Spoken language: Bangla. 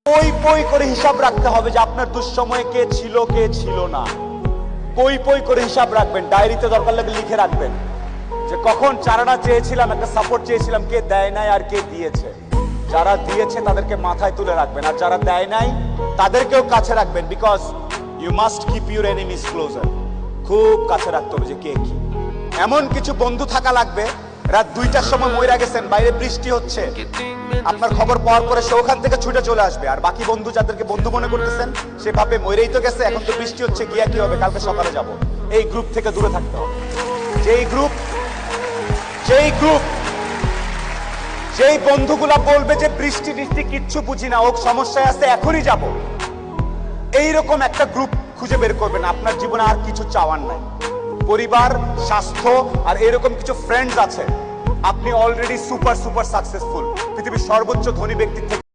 পই পই করে হিসাব রাখতে হবে যে আপনার দুঃসময়ে কে ছিল না। পই পই করে হিসাব রাখবেন, ডায়েরিতে দরকার লাগলে লিখে রাখবেন যে কখন চারানা চেয়েছিলাম, একটা সাপোর্ট চেয়েছিলাম, কে দেয় নাই আর কে দিয়েছে। যারা দিয়েছে তাদেরকে মাথায় তুলে রাখবেন, আর যারা দেয় নাই তাদেরকেও কাছে রাখবেন। Because you must keep your enemies closer. খুব কাছে রাখতে হবে যে কে কি। এমন কিছু বন্ধু থাকা লাগবে, রাত 2টার সময় মইরা গেছেন, বাইরে বৃষ্টি হচ্ছে, আপনার খবর পাওয়ার পরে সে ওখান থেকে ছুটে চলে আসবে। আর বাকি বন্ধু যাদেরকে বন্ধু মনে করতেছেন সে ভাবে মইরেই তো গেছে, এখন তো বৃষ্টি হচ্ছে, গিয়া কি হবে, কালকে সকালে যাব। এই গ্রুপ থেকে দূরে থাকতে হবে। যেই বন্ধুগুলা বলবে যে বৃষ্টি টিষ্টি কিচ্ছু বুঝি না, ও সমস্যায় আছে, এখনই যাব, এইরকম একটা গ্রুপ খুঁজে বের করবেন। আপনার জীবনে আর কিছু চাওয়ার নাই, পরিবার, স্বাস্থ্য আর এরকম কিছু ফ্রেন্ডস আছে, আপনি অলরেডি সুপার সাকসেসফুল। পৃথিবীর সর্বোচ্চ ধনী ব্যক্তি থেকে